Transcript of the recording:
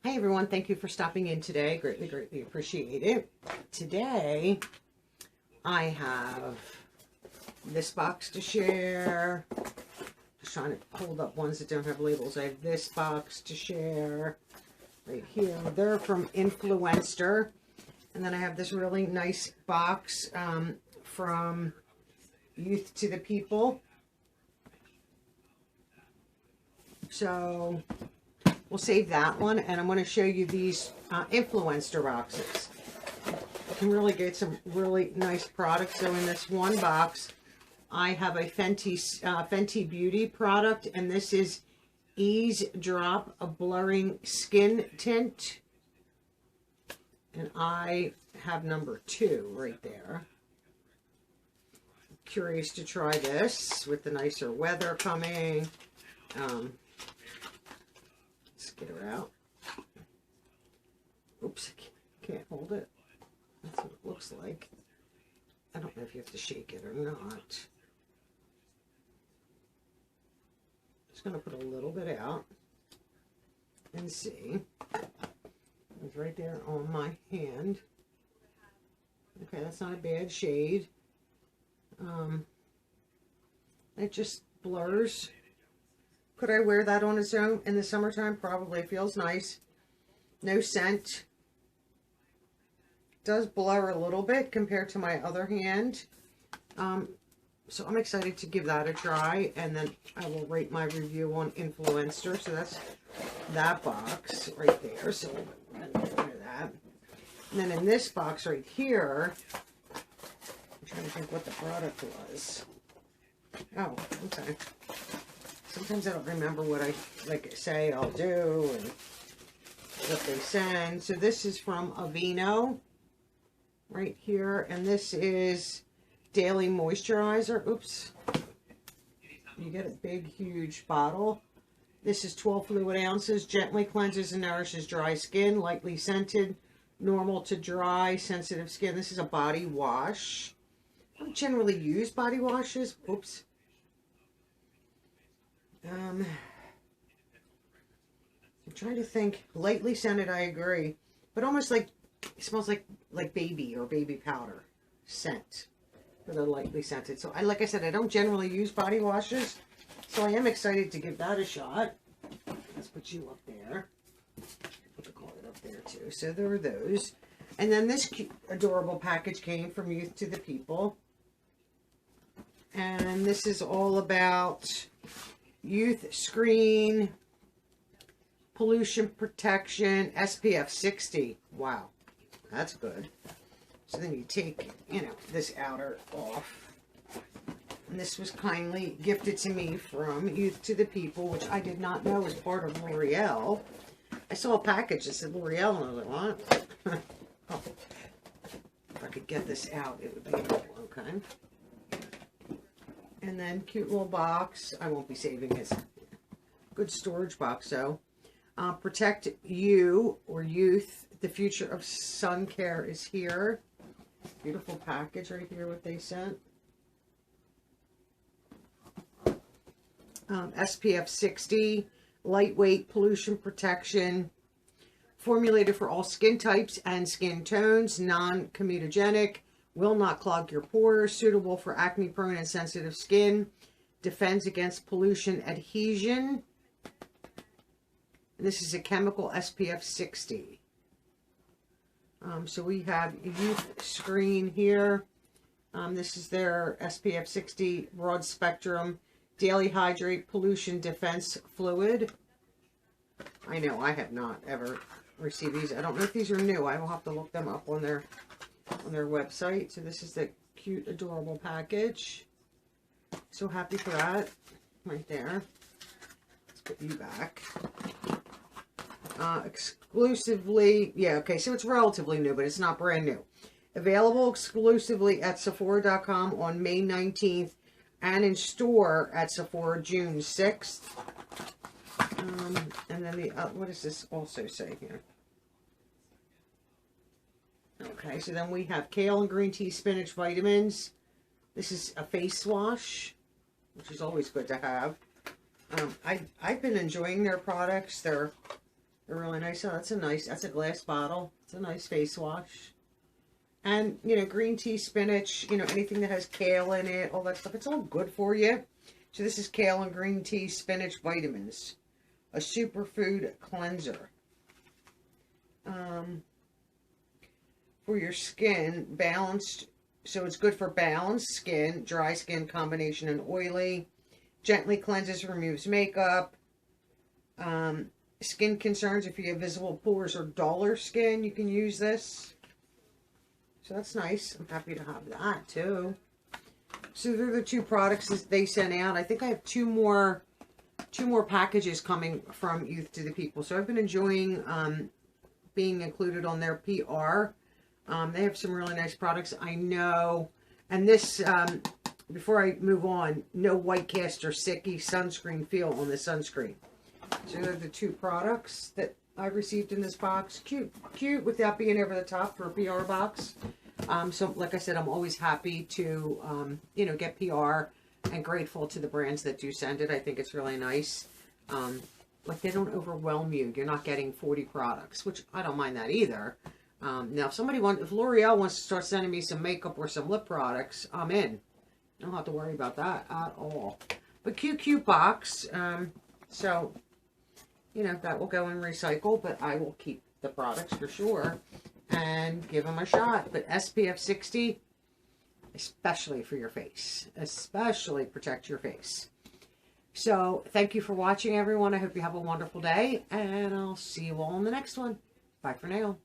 Hey everyone, thank you for stopping in today. Greatly appreciate it. Today, I have this box to share. Just trying to hold up ones that don't have labels. I have this box to share right here. They're from Influenster. And then I have this really nice box from Youth to the People. So we'll save that one, and I'm going to show you these Influenster boxes. You can really get some really nice products. So in this one box, I have a Fenty Beauty product, and this is Ease Drop a Blurring Skin Tint. And I have number 2 right there. Curious to try this with the nicer weather coming. Let's get her out. Oops, I can't hold it. That's what it looks like. I don't know if you have to shake it or not. Just going to put a little bit out and see. It's right there on my hand. Okay, that's not a bad shade. It just blurs. Could I wear that on its own in the summertime? Probably. Feels nice. No scent. Does blur a little bit compared to my other hand. So I'm excited to give that a try, and then I will rate my review on Influenster. So that's that box right there. So we're going to get rid of that. And then in this box right here, I'm trying to think what the product was. Oh, okay. Sometimes I don't remember what I say I'll do and what they send. So this is from Aveeno right here, and this is Daily Moisturizer. Oops. You get a big, huge bottle. This is 12 fluid ounces. Gently cleanses and nourishes dry skin. Lightly scented. Normal to dry, sensitive skin. This is a body wash. I don't generally use body washes. Oops. I'm trying to think. Lightly scented, I agree. But almost like, it smells like baby or baby powder scent. For the lightly scented. So, like I said, I don't generally use body washes. So I am excited to give that a shot. Let's put you up there. Put the card up there too. So there are those. And then this cute, adorable package came from Youth to the People. And this is all about youth screen, pollution protection, SPF 60. Wow, that's good. So then you take, this outer off. And this was kindly gifted to me from Youth to the People, which I did not know was part of L'Oreal. I saw a package that said L'Oreal, and I was like, what? Oh, if I could get this out, it would be helpful, okay? And then cute little box. I won't be saving it. Good storage box, though. Protect you or youth. The future of sun care is here. Beautiful package right here, what they sent. SPF 60. Lightweight pollution protection. Formulated for all skin types and skin tones. Non-comedogenic. Will not clog your pores, suitable for acne-prone and sensitive skin. Defends against pollution adhesion. And this is a chemical SPF 60. So we have Youth Screen here. This is their SPF 60 Broad Spectrum Daily Hydrate Pollution Defense Fluid. I know I have not ever received these. I don't know if these are new. I will have to look them up on their website. So this is the cute, adorable package. So happy for that. Right there. Let's put you back. Exclusively, yeah, okay, so it's relatively new, but it's not brand new. Available exclusively at Sephora.com on May 19th and in store at Sephora June 6th. And then what does this also say here? Okay, so then we have kale and green tea spinach vitamins. This is a face wash, which is always good to have. I've been enjoying their products. They're They're really nice. So that's a glass bottle. It's a nice face wash. And, you know, green tea, spinach, you know, anything that has kale in it, all that stuff. It's all good for you. So this is kale and green tea, spinach, vitamins. A superfood cleanser. For your skin, balanced. So it's good for balanced skin, dry skin combination, and oily. Gently cleanses, removes makeup. Skin concerns, if you have visible pores or duller skin, you can use this. So that's nice. I'm happy to have that too. So they're the 2 products that they sent out. I think I have two more packages coming from Youth to the People. So I've been enjoying being included on their PR. They have some really nice products. I know. And this, before I move on, no white cast or sticky sunscreen feel on the sunscreen. So they're the 2 products that I received in this box. Cute without being over the top for a PR box. So like I said, I'm always happy to, you know, get PR, and grateful to the brands that do send it. I think it's really nice. Like, they don't overwhelm you. You're not getting 40 products, which I don't mind that either. Now, if L'Oreal wants to start sending me some makeup or some lip products, I'm in. I don't have to worry about that at all. But cute box. So, you know, that will go in recycle, but I will keep the products for sure and give them a shot. But SPF 60, especially for your face. Especially protect your face. So, thank you for watching, everyone. I hope you have a wonderful day, and I'll see you all in the next one. Bye for now.